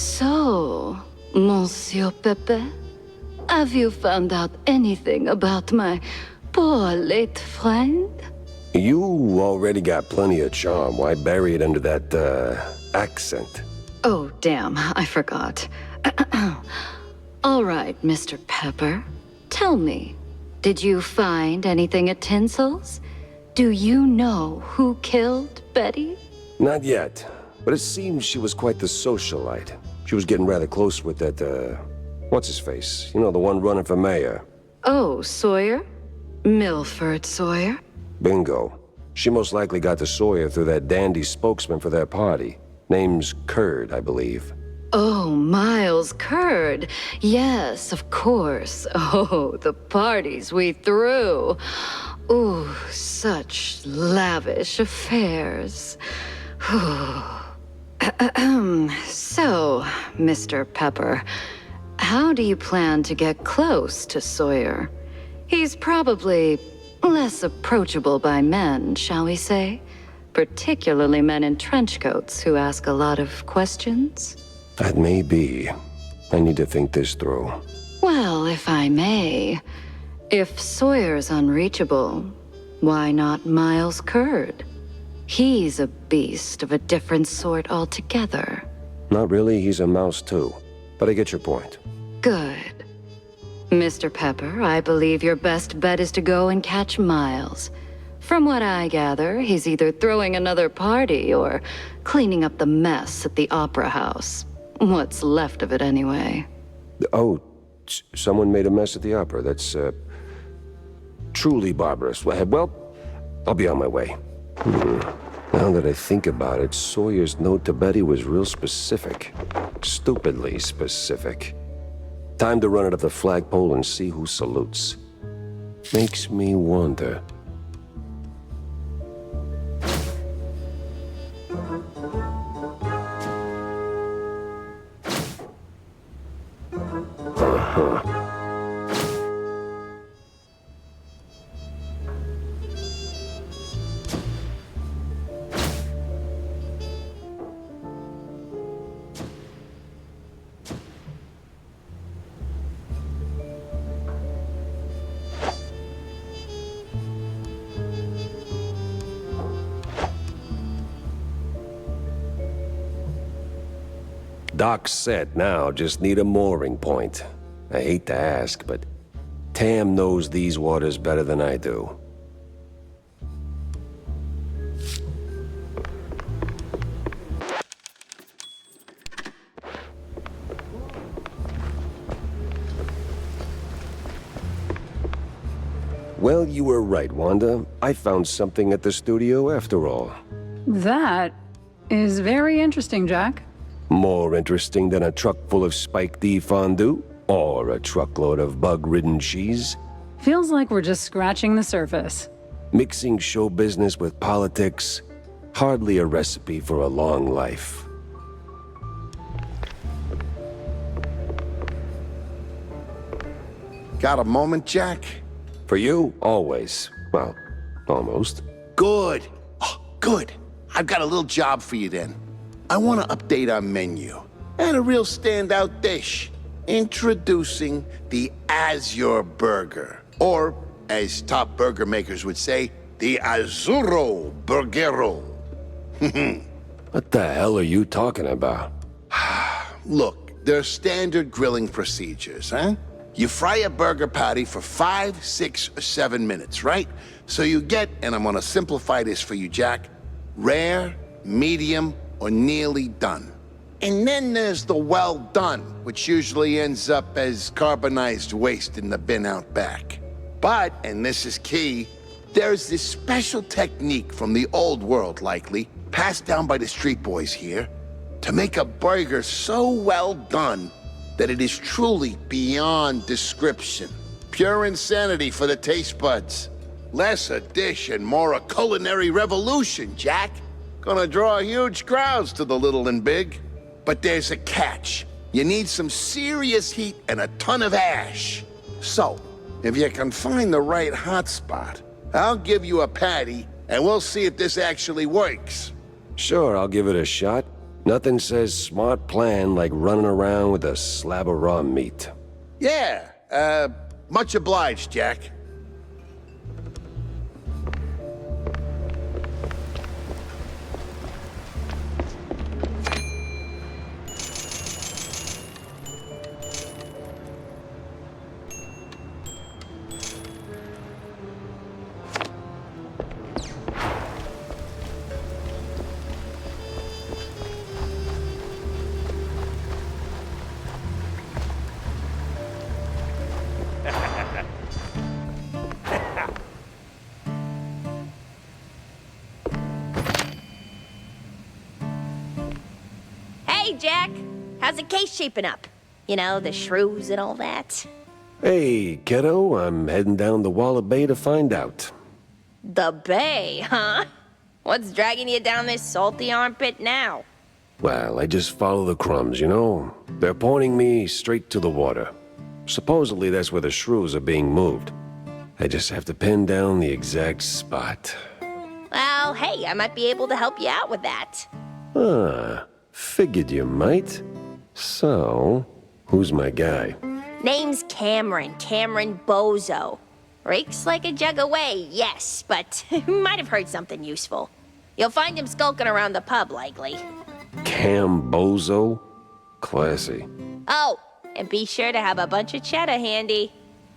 So, Monsieur Pepe, have you found out anything about my poor late friend? You already got plenty of charm. Why bury it under that, accent? Oh, damn, I forgot. All right, Mr. Pepper. Tell me, did you find anything at Tinsel's? Do you know who killed Betty? Not yet, but it seems she was quite the socialite. She was getting rather close with that, what's-his-face? You know, the one running for mayor. Oh, Sawyer? Milford Sawyer? Bingo. She most likely got to Sawyer through that dandy spokesman for their party. Name's Curd, I believe. Oh, Miles Curd. Yes, of course. Oh, the parties we threw. Ooh, such lavish affairs. So, Mr. Pepper, how do you plan to get close to Sawyer? He's probably less approachable by men, shall we say? Particularly men in trench coats who ask a lot of questions. That may be. I need to think this through. Well, if I may, if Sawyer's unreachable, why not Miles Curd? He's a beast of a different sort altogether. Not really, he's a mouse too. But I get your point. Good. Mr. Pepper, I believe your best bet is to go and catch Miles. From what I gather, he's either throwing another party or cleaning up the mess at the Opera House. What's left of it, anyway. Oh, someone made a mess at the opera. That's, truly barbarous. Well, I'll be on my way. Now that I think about it, Sawyer's note to Betty was real specific. Stupidly specific. Time to run it up the flagpole and see who salutes. Makes me wonder. Doc's set now, just need a mooring point. I hate to ask, but Tam knows these waters better than I do. Well, you were right, Wanda. I found something at the studio after all. That is very interesting, Jack. More interesting than a truck full of spiked D fondue? Or a truckload of bug-ridden cheese? Feels like we're just scratching the surface. Mixing show business with politics? Hardly a recipe for a long life. Got a moment, Jack? For you, always. Well, almost. Good. Oh, good. I've got a little job for you then. I want to update our menu. And a real standout dish. Introducing the Azure Burger. Or, as top burger makers would say, the Azzurro Burgero. What the hell are you talking about? Look, they're standard grilling procedures, huh? You fry a burger patty for 5, 6, or 7 minutes, right? So you get, and I'm gonna simplify this for you, Jack, rare, medium, or nearly done. And then there's the well done, which usually ends up as carbonized waste in the bin out back. But, and this is key, there's this special technique from the old world, likely, passed down by the street boys here, to make a burger so well done that it is truly beyond description. Pure insanity for the taste buds. Less a dish and more a culinary revolution, Jack. Gonna draw huge crowds to the little and big. But there's a catch. You need some serious heat and a ton of ash. So, if you can find the right hot spot, I'll give you a patty and we'll see if this actually works. Sure, I'll give it a shot. Nothing says smart plan like running around with a slab of raw meat. Yeah, much obliged, Jack. Hey, Jack. How's the case shaping up? You know, the shrews and all that. Hey, kiddo, I'm heading down the Walla Bay to find out. The Bay, huh? What's dragging you down this salty armpit now? Well, I just follow the crumbs, you know? They're pointing me straight to the water. Supposedly that's where the shrews are being moved. I just have to pin down the exact spot. Well, hey, I might be able to help you out with that. Ah, figured you might. So, who's my guy? Name's Cameron Bozo. Rakes like a jug away, yes, but might have heard something useful. You'll find him skulking around the pub, likely. Cambozo? Classy. Oh, and be sure to have a bunch of cheddar handy.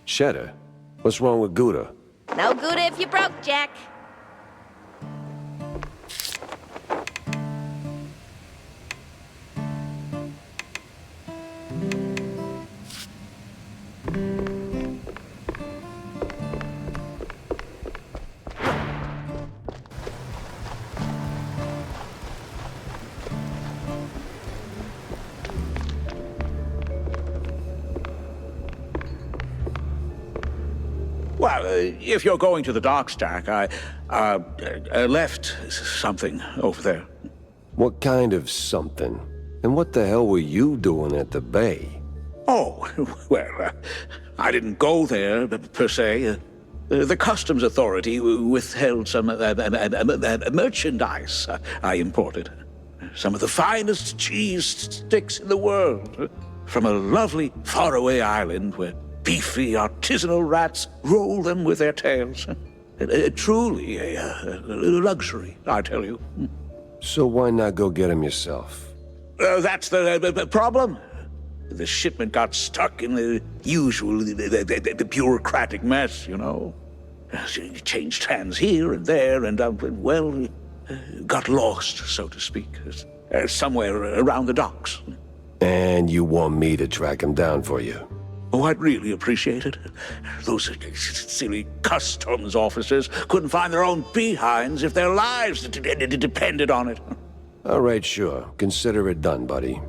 Cheddar? What's wrong with Gouda? No Gouda if you broke, Jack. Well, if you're going to the docks, Jack, I left something over there. What kind of something? And what the hell were you doing at the bay? Oh, well, I didn't go there, per se. The Customs Authority withheld some merchandise I imported. Some of the finest cheese sticks in the world. From a lovely faraway island where beefy artisanal rats roll them with their tails. Truly a luxury, I tell you. So why not go get him yourself? That's the problem. The shipment got stuck in the usual the bureaucratic mess, you know. It changed hands here and there, and, got lost, so to speak, somewhere around the docks. And you want me to track him down for you? Oh, I'd really appreciate it. Those silly customs officers couldn't find their own behinds if their lives depended on it. All right, sure. Consider it done, buddy.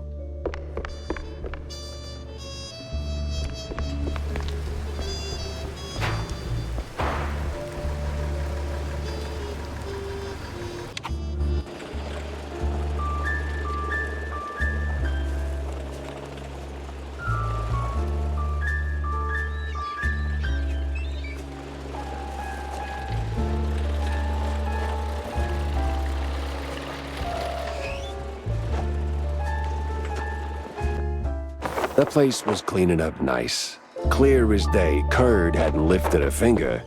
That place was cleaning up nice. Clear as day, Curd hadn't lifted a finger.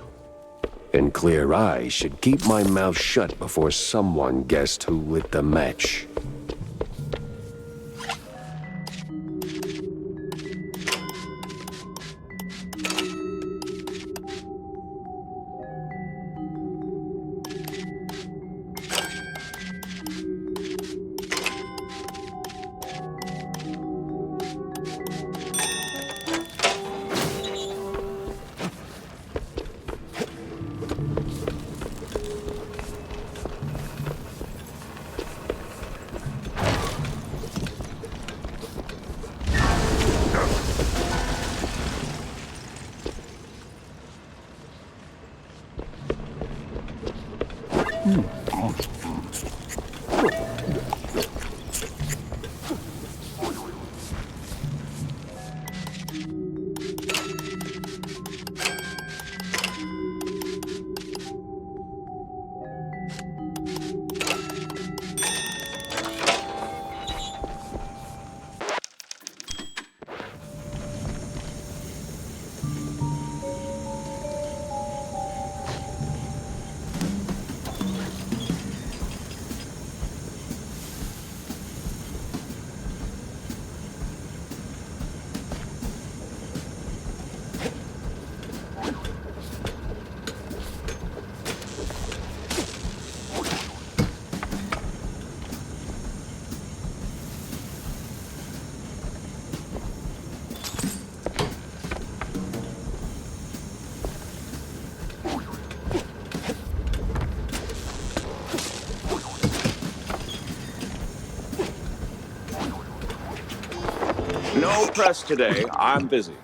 And clear eyes should keep my mouth shut before someone guessed who lit the match. No press today. I'm busy.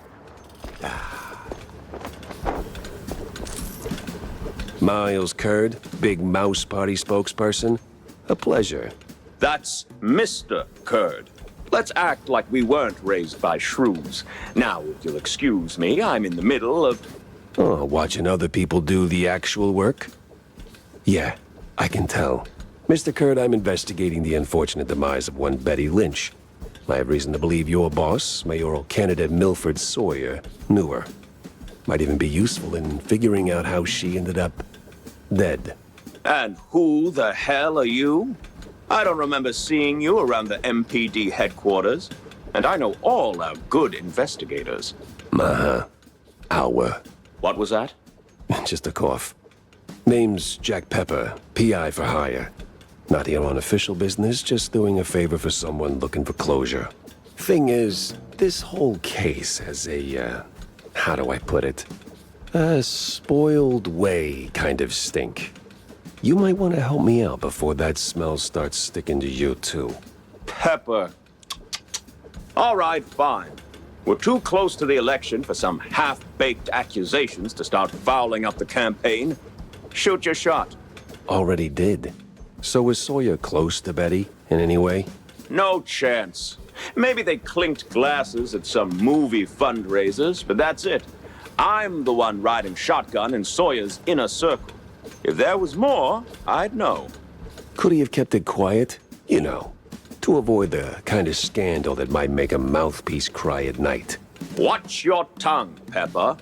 Miles Curd, Big Mouse Party spokesperson. A pleasure. That's Mr. Curd. Let's act like we weren't raised by shrews. Now, if you'll excuse me, I'm in the middle of... Oh, watching other people do the actual work? Yeah, I can tell. Mr. Curd, I'm investigating the unfortunate demise of one Betty Lynch. I have reason to believe your boss, mayoral candidate Milford Sawyer, knew her. Might even be useful in figuring out how she ended up dead. And who the hell are you? I don't remember seeing you around the MPD headquarters. And I know all our good investigators. Our. What was that? Just a cough. Name's Jack Pepper, PI for hire. Not here on official business, just doing a favor for someone looking for closure. Thing is, this whole case has a, how do I put it? A spoiled way kind of stink. You might want to help me out before that smell starts sticking to you too. Pepper. All right, fine. We're too close to the election for some half-baked accusations to start fouling up the campaign. Shoot your shot. Already did. So was Sawyer close to Betty in any way? No chance. Maybe they clinked glasses at some movie fundraisers, but that's it. I'm the one riding shotgun in Sawyer's inner circle. If there was more, I'd know. Could he have kept it quiet? You know, to avoid the kind of scandal that might make a mouthpiece cry at night. Watch your tongue, Pepper.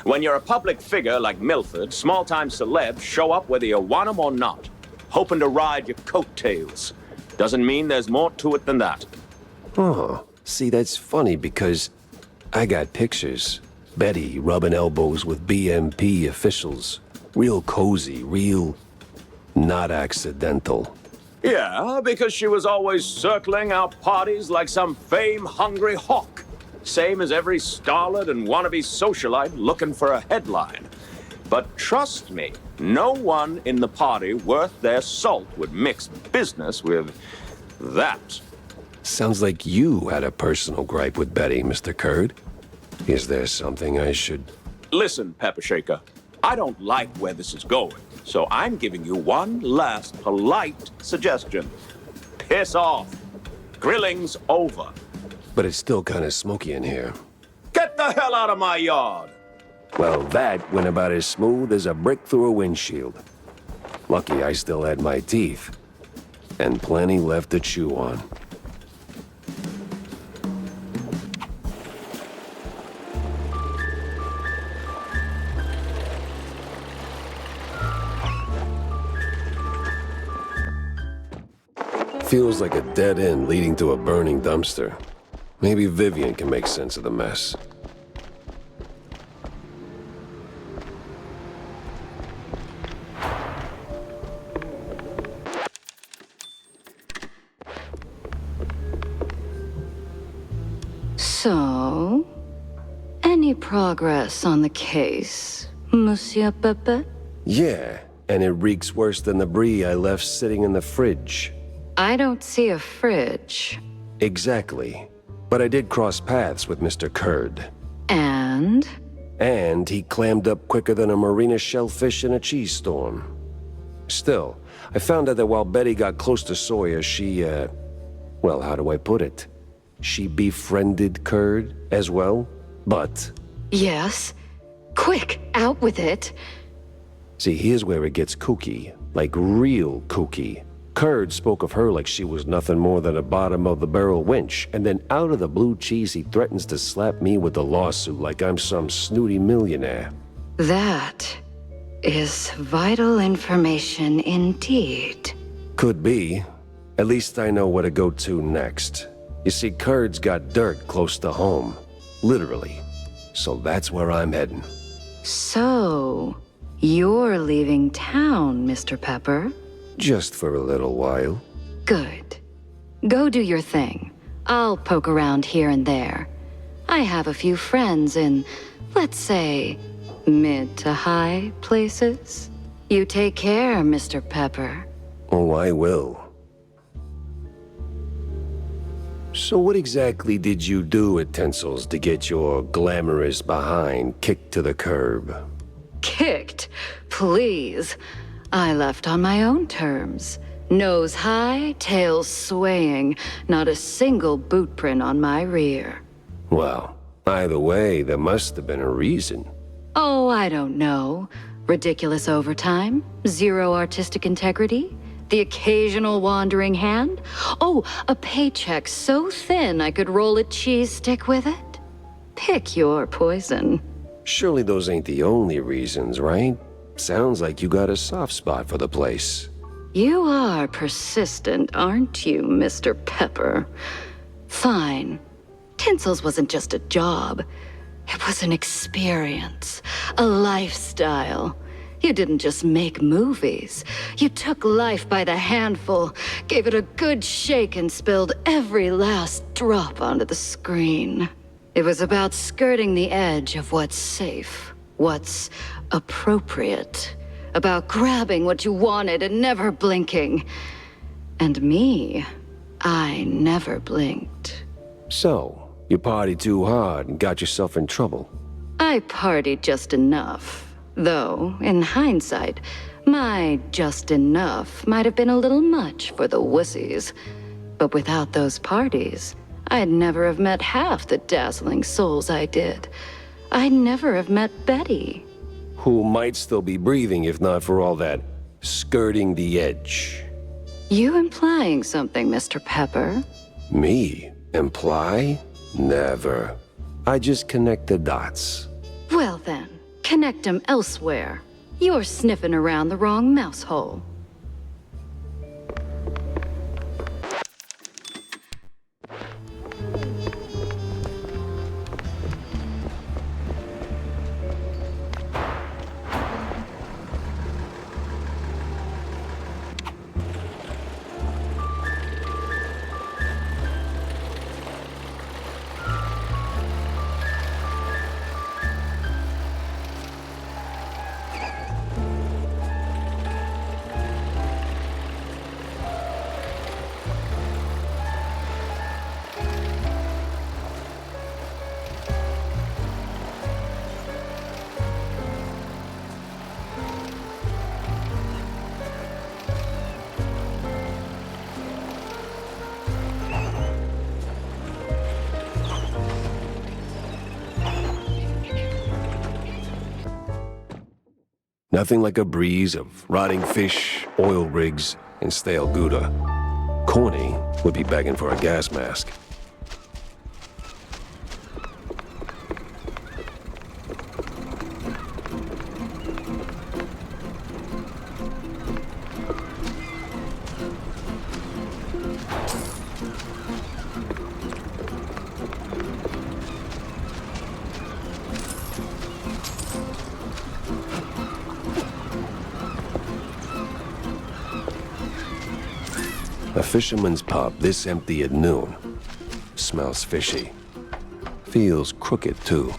When you're a public figure like Milford, small-time celebs show up whether you want 'em or not, hoping to ride your coattails. Doesn't mean there's more to it than that. Oh, see, that's funny because I got pictures. Betty rubbing elbows with BMP officials. Real cozy, real not accidental. Yeah, because she was always circling our parties like some fame-hungry hawk. Same as every starlet and wannabe socialite looking for a headline. But trust me, no one in the party worth their salt would mix business with that. Sounds like you had a personal gripe with Betty, Mr. Curd. Is there something I should... Listen, Pepper Shaker, I don't like where this is going, so I'm giving you one last polite suggestion. Piss off. Grilling's over. But it's still kind of smoky in here. Get the hell out of my yard! Well, that went about as smooth as a brick through a windshield. Lucky I still had my teeth. And plenty left to chew on. Feels like a dead end leading to a burning dumpster. Maybe Vivian can make sense of the mess. So, any progress on the case, Monsieur Pepe? Yeah, and it reeks worse than the brie I left sitting in the fridge. I don't see a fridge. Exactly. But I did cross paths with Mr. Curd. And? And he clammed up quicker than a marina shellfish in a cheese storm. Still, I found out that while Betty got close to Sawyer, she, well, how do I put it? She befriended Curd as well, but... Yes. Quick, out with it. See, here's where it gets kooky. Like real kooky. Curd spoke of her like she was nothing more than a bottom-of-the-barrel wench, and then out of the blue cheese he threatens to slap me with a lawsuit like I'm some snooty millionaire. That is vital information indeed. Could be. At least I know where to go to next. You see, Curd's got dirt close to home. Literally. So that's where I'm heading. So, you're leaving town, Mr. Pepper? Just for a little while. Good. Go do your thing. I'll poke around here and there. I have a few friends in, let's say, mid to high places. You take care, Mr. Pepper. Oh, I will. So what exactly did you do at Tinsel's to get your glamorous behind kicked to the curb? Kicked? Please. I left on my own terms. Nose high, tail swaying, not a single boot print on my rear. Well, either way, there must have been a reason. Oh, I don't know. Ridiculous overtime? Zero artistic integrity? The occasional wandering hand? Oh, a paycheck so thin I could roll a cheese stick with it? Pick your poison. Surely those ain't the only reasons, right? Sounds like you got a soft spot for the place. You are persistent, aren't you, Mr. Pepper? Fine. Tinsel's wasn't just a job. It was an experience, a lifestyle. You didn't just make movies. You took life by the handful, gave it a good shake, and spilled every last drop onto the screen. It was about skirting the edge of what's safe, what's appropriate, about grabbing what you wanted and never blinking. And me, I never blinked. So, you partied too hard and got yourself in trouble. I partied just enough. Though, in hindsight, my just enough might have been a little much for the wussies. But without those parties, I'd never have met half the dazzling souls I did. I'd never have met Betty. Who might still be breathing if not for all that skirting the edge. You implying something, Mr. Pepper? Me? Imply? Never. I just connect the dots. Well then, connect them elsewhere. You're sniffing around the wrong mouse hole. Nothing like a breeze of rotting fish, oil rigs, and stale Gouda. Corny would be begging for a gas mask. A fisherman's pub this empty at noon. Smells fishy. Feels crooked, too.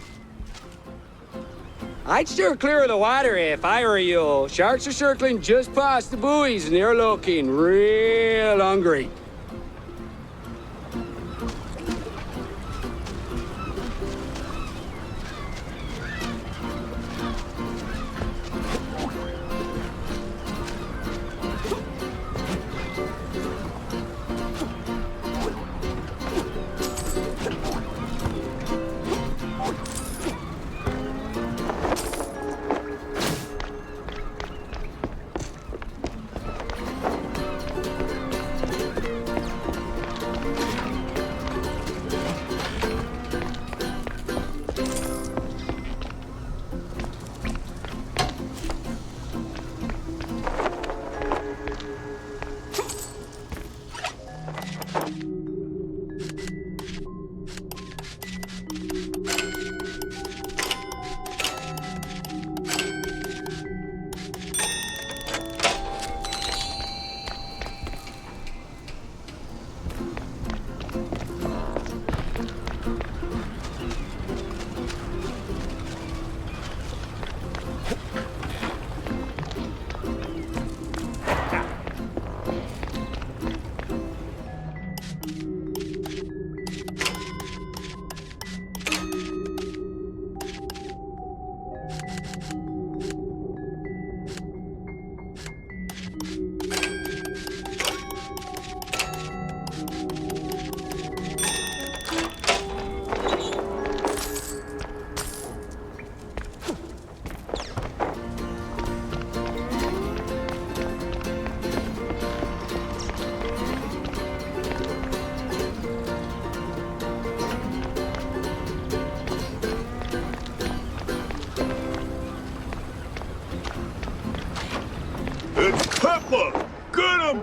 I'd steer clear of the water if I were you. Sharks are circling just past the buoys and they're looking real hungry.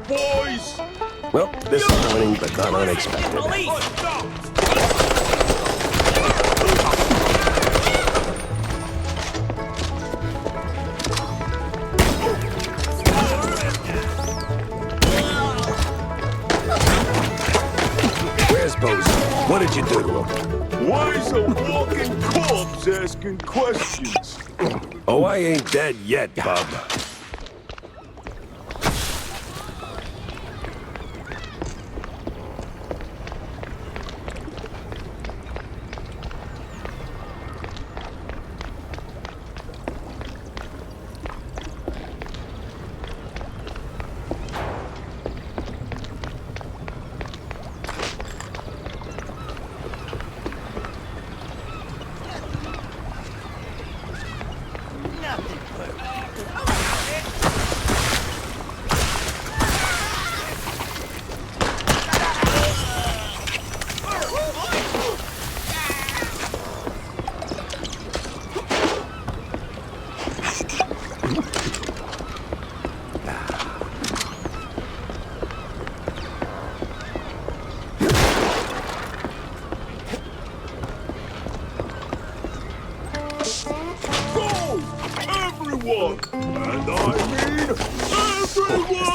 boys! Well, disappointing, but not unexpected. Where's Bozo? What did you do to him? Why is a walking corpse asking questions? Oh, I ain't dead yet, bub. Everyone! And I mean everyone!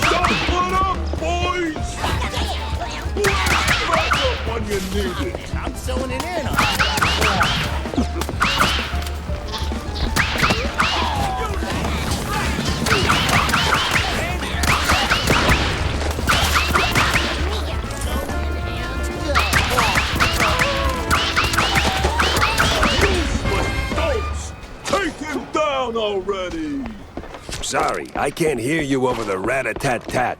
Don't let up, boys! Back up when you need it. I'm sewing it in on. Already. Sorry, I can't hear you over the rat-a-tat-tat.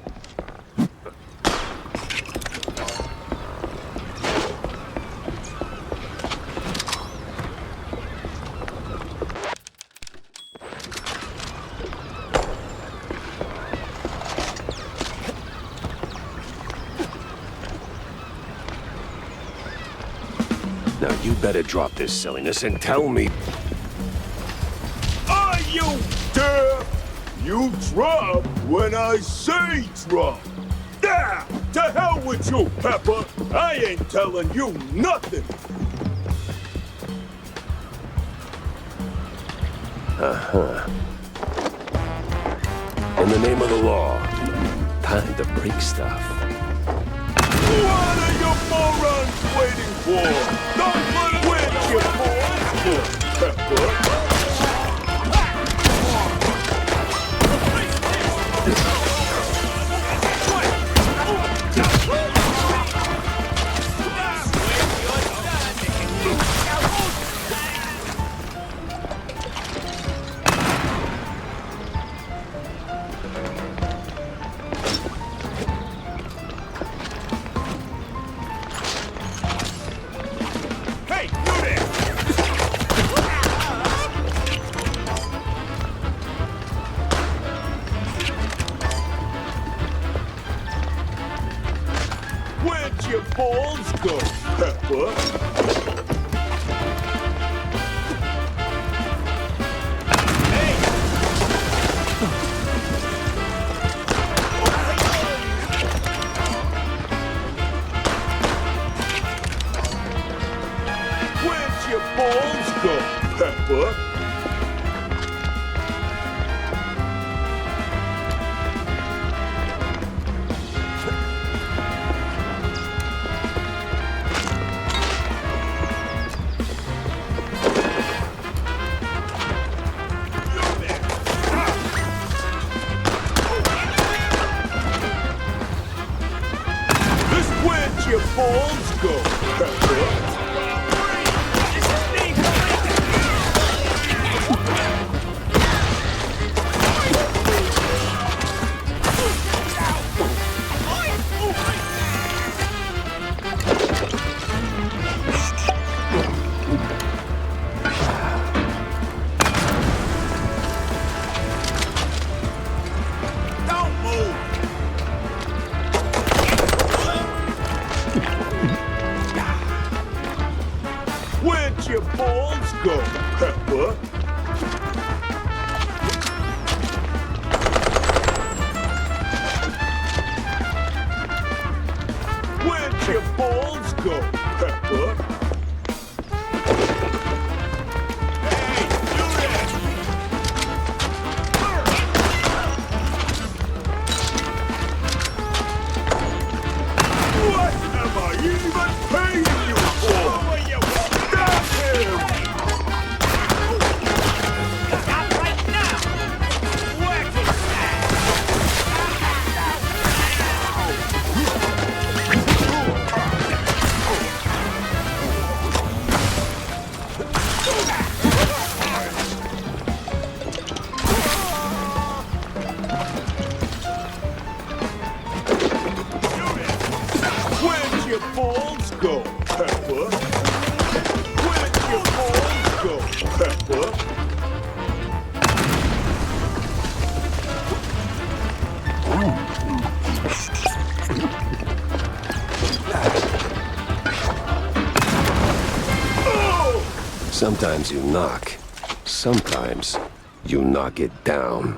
Now you better drop this silliness and tell me... You dare! You drop when I say drop! Ah! To hell with you, Pepper! I ain't telling you nothing! Uh-huh. In the name of the law, time to break stuff. What are you morons waiting for? Don't quit, you morons! Pepper! Where'd your balls go, Pepper? Where'd your balls go, Pepper? Where'd your balls go, Pepper? balls go, Pepper? Where'd your balls go, Pepper? What am I even paying you for? Stop him! Stop right now! Work it, Where'd your balls go, Pepper? Where'd your balls go, Pepper? Sometimes you knock. Sometimes you knock it down.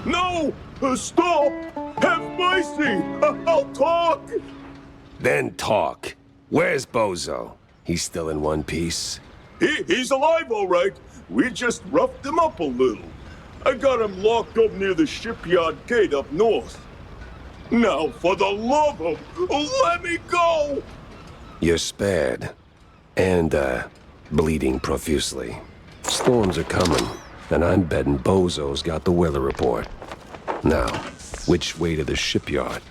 No! Stop! Have mercy! I'll talk! Then talk. Where's Bozo? He's still in one piece? He's alive, all right. We just roughed him up a little. I got him locked up near the shipyard gate up north. Now, for the love of... let me go! You're spared. And, bleeding profusely. Storms are coming, and I'm betting Bozo's got the weather report. Now, which way to the shipyard?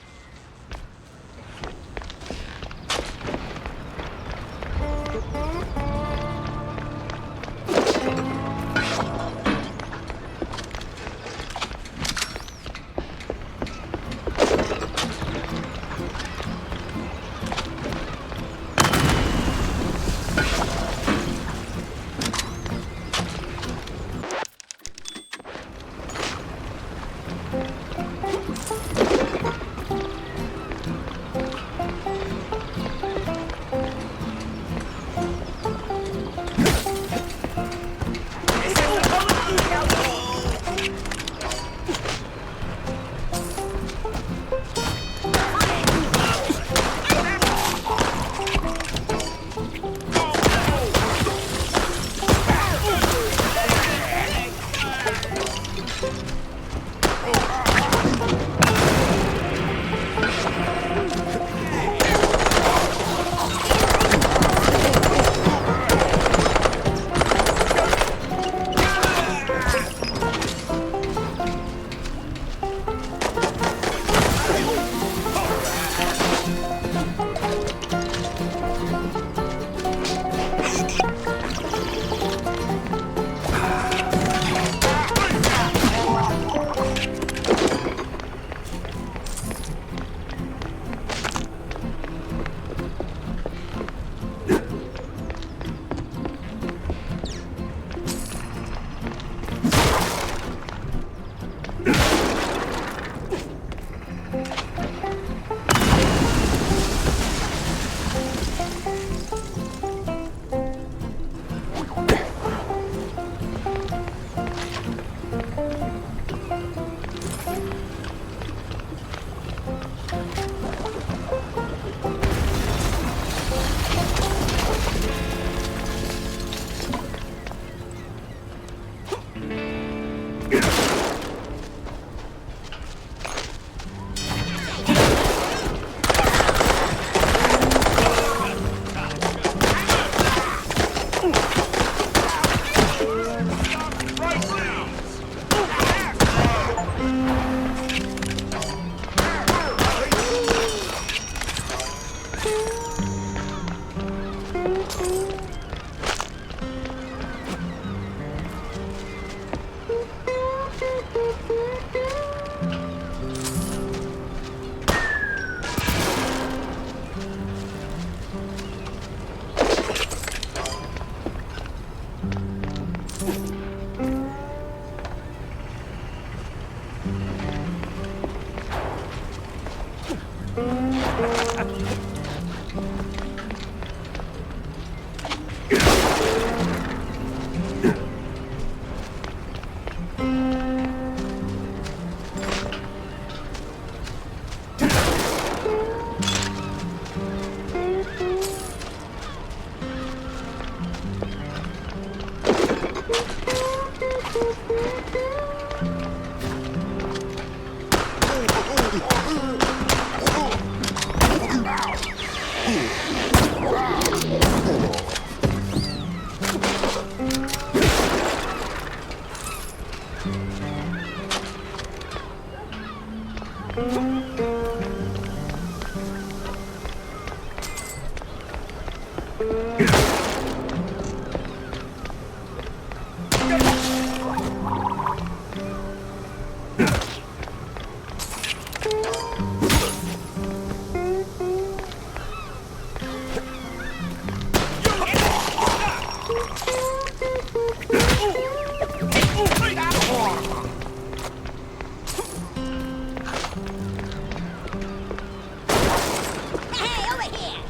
Hey, over here!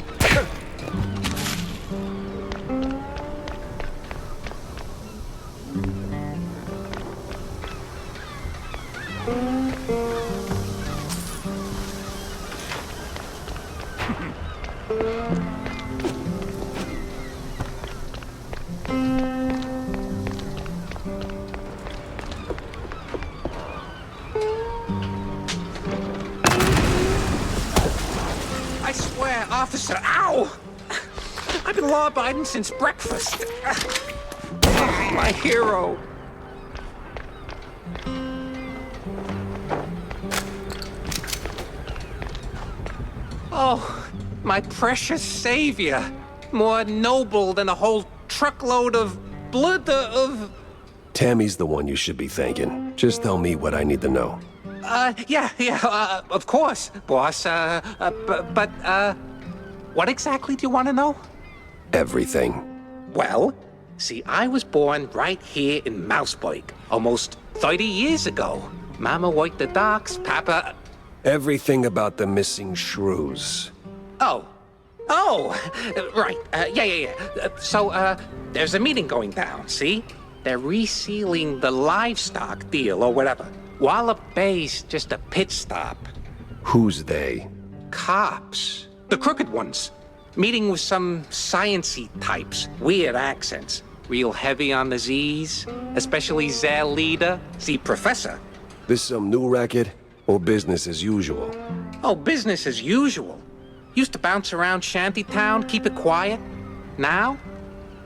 I swear, officer, ow! I've been law-abiding since breakfast. My hero. Oh, my precious savior. More noble than a whole truckload of blood of... Tammy's the one you should be thanking. Just tell me what I need to know. Yeah, of course, boss. What exactly do you want to know? Everything. Well, see, I was born right here in Mouseburg, almost 30 years ago. Mama worked the docks, Papa... Everything about the missing Shrews. Oh, right, yeah. So, there's a meeting going down, see? They're resealing the livestock deal or whatever. Wallop Bay's just a pit stop. Who's they? Cops. The crooked ones. Meeting with some science-y types. Weird accents. Real heavy on the Z's. Especially their leader, the professor. This some new racket? Or business as usual? Oh, business as usual. Used to bounce around Shantytown, keep it quiet. Now?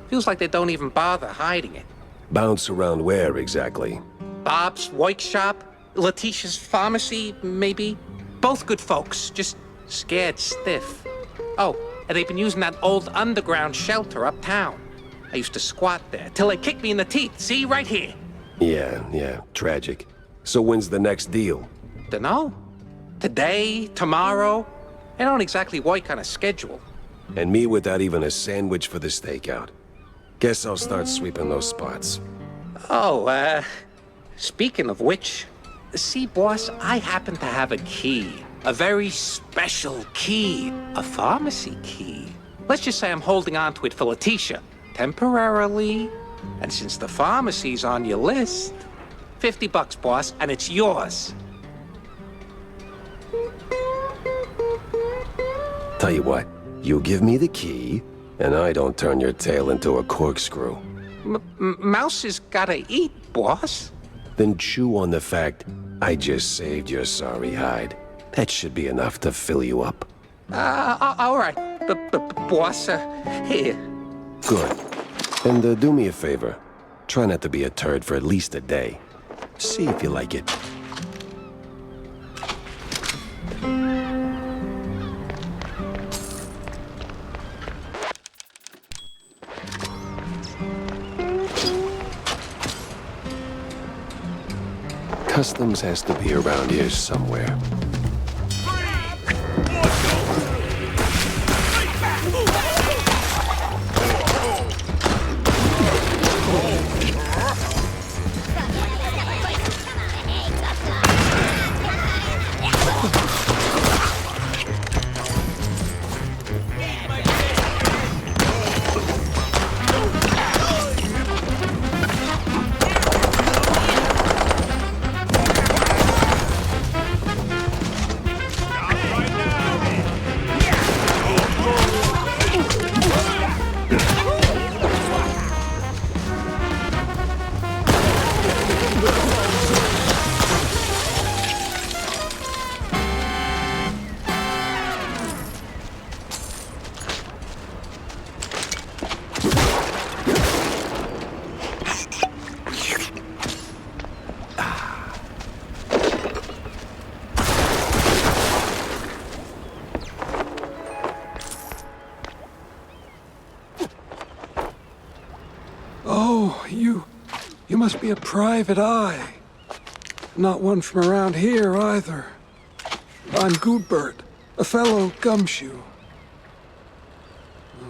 Feels like they don't even bother hiding it. Bounce around where exactly? Bob's workshop, Letitia's pharmacy, maybe. Both good folks, just scared stiff. Oh, and they've been using that old underground shelter uptown. I used to squat there till they kicked me in the teeth. See, right here. Yeah, tragic. So when's the next deal? Dunno. Today, tomorrow. They don't exactly work on a schedule. And me without even a sandwich for the stakeout. Guess I'll start sweeping those spots. Oh, speaking of which, see, boss, I happen to have a key. A very special key. A pharmacy key. Let's just say I'm holding on to it for Letitia. Temporarily. And since the pharmacy's on your list, $50, boss, and it's yours. Tell you what, you give me the key, and I don't turn your tail into a corkscrew. Mouse has gotta eat, boss. Then chew on the fact I just saved your sorry hide. That should be enough to fill you up. All right. Boss, here. Good. And do me a favor. Try not to be a turd for at least a day. See if you like it. Customs has to be around here somewhere. You must be a private eye. Not one from around here, either. I'm Goodbert, a fellow gumshoe.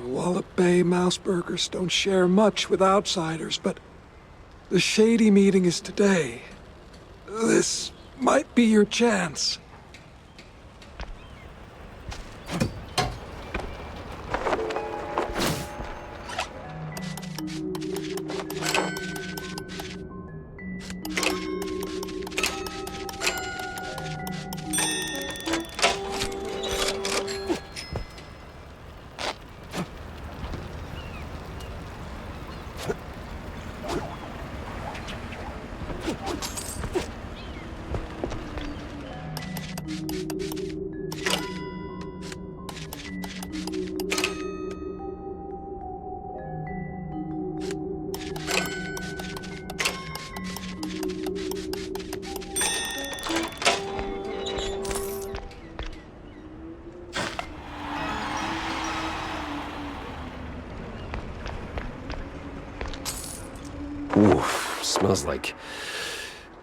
Wallop Bay Mouseburgers don't share much with outsiders, but the shady meeting is today. This might be your chance. Oof, smells like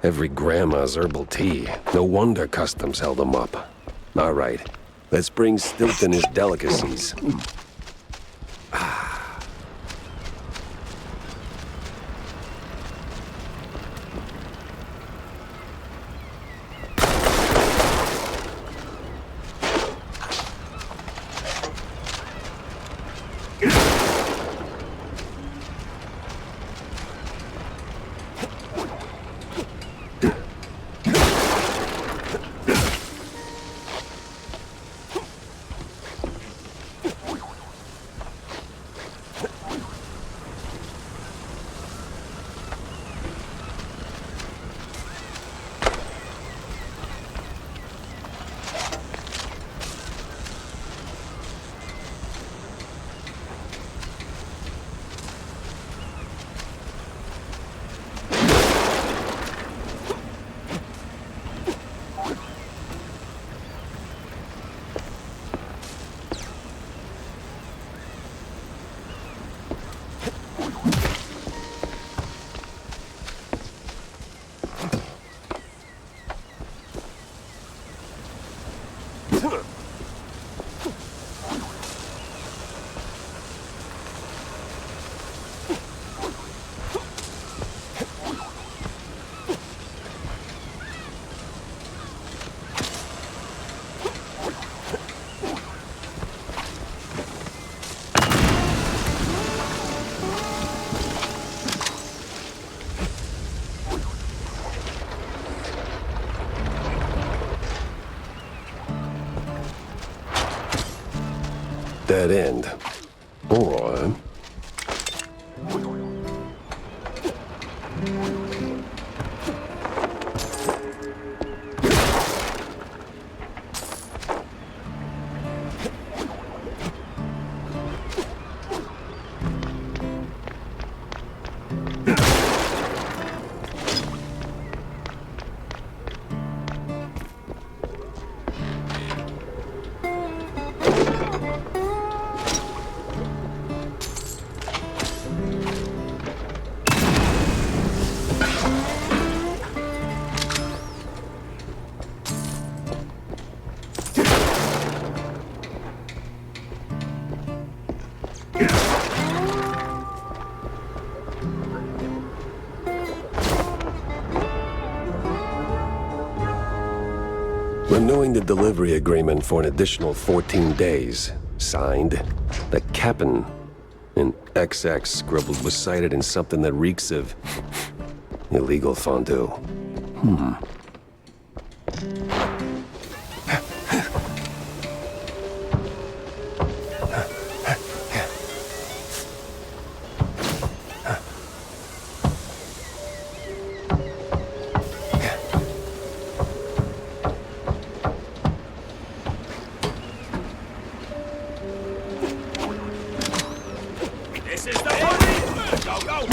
every grandma's herbal tea. No wonder customs held them up. All right, let's bring Stilton his delicacies. Dead end. All right. Renewing the delivery agreement for an additional 14 days. Signed, the captain. In XX scribbled was cited in something that reeks of illegal fondue. This is the party! Go, go!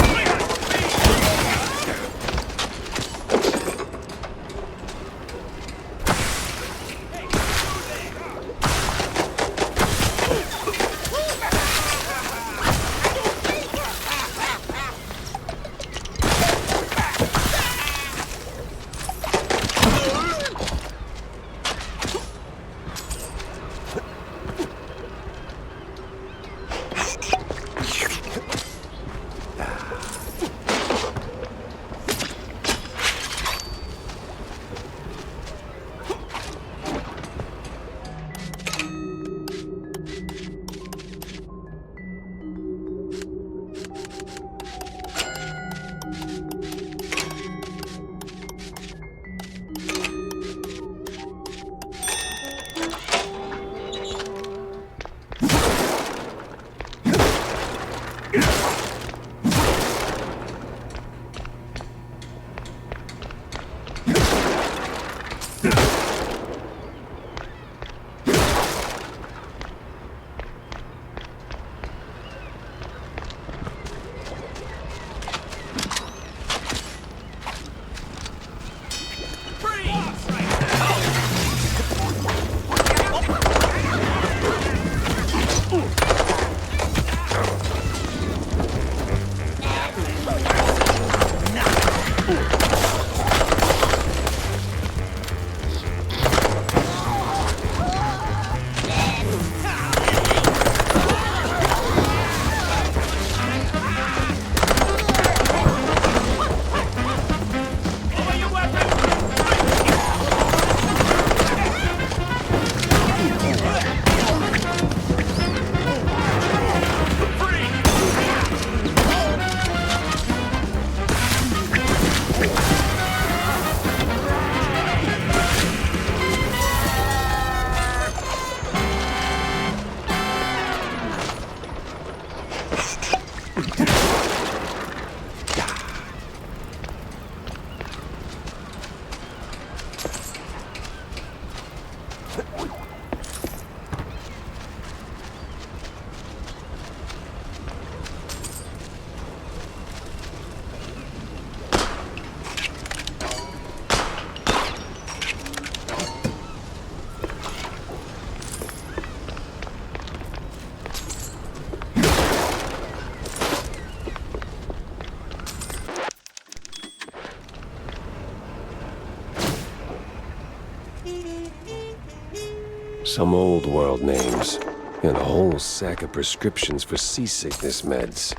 Some old world names, and a whole sack of prescriptions for seasickness meds.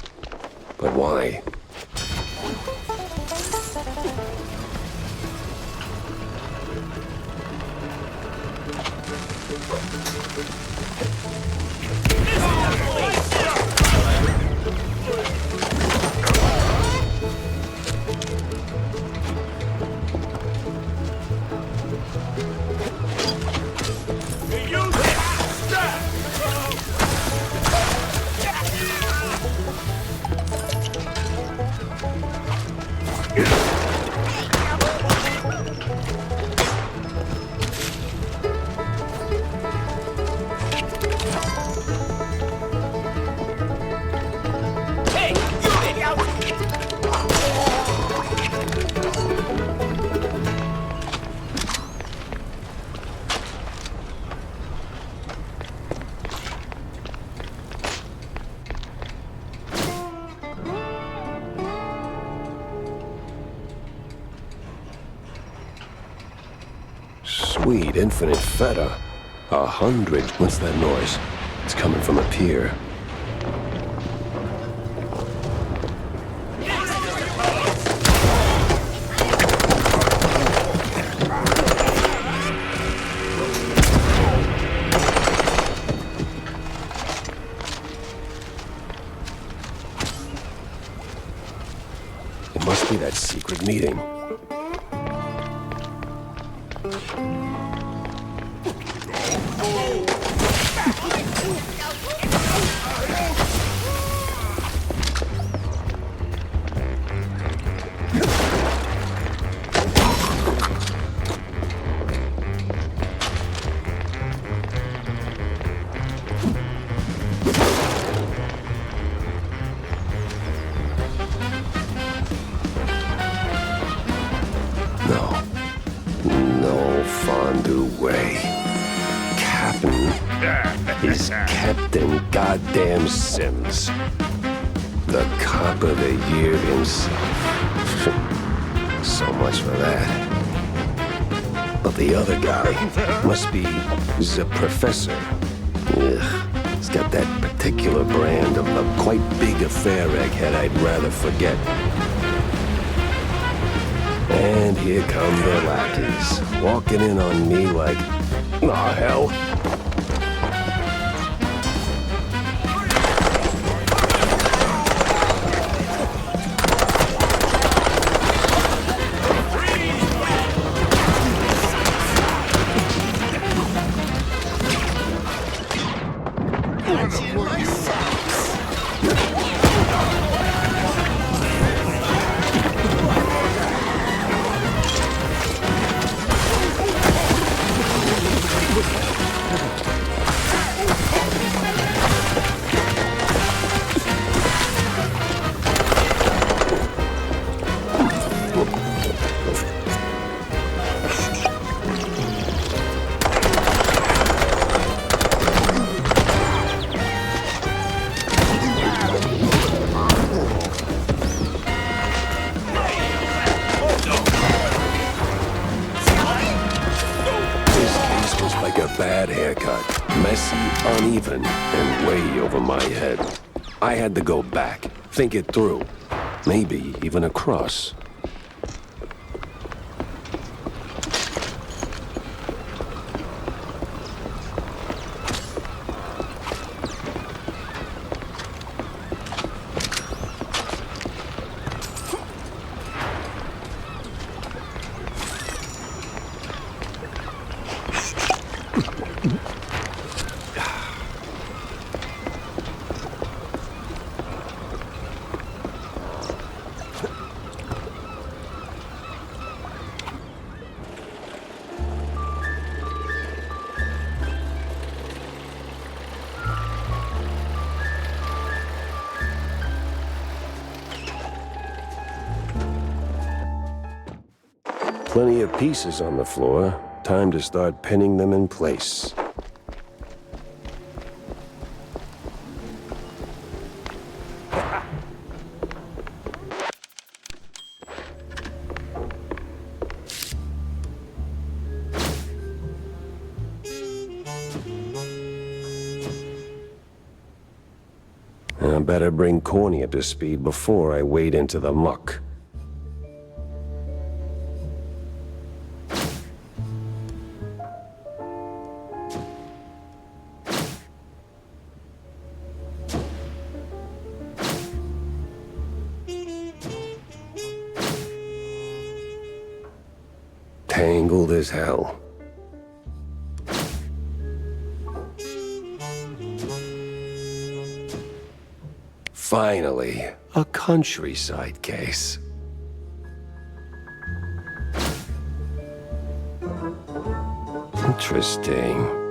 But why? Sweet infinite feta. 100. What's that noise? It's coming from up here. It must be that secret meeting. Is Captain Goddamn Sims. The cop of the year himself. So much for that. But the other guy must be the professor. Ugh. He's got that particular brand of a quite big affair egghead I'd rather forget. And here come the lackeys, walking in on me like, aw, hell. Bad haircut. Messy, uneven, and way over my head. I had to go back, think it through. Maybe even across. Plenty of pieces on the floor. Time to start pinning them in place. I better bring Corny up to speed before I wade into the muck. Tangled as hell. Finally, a countryside case. Interesting.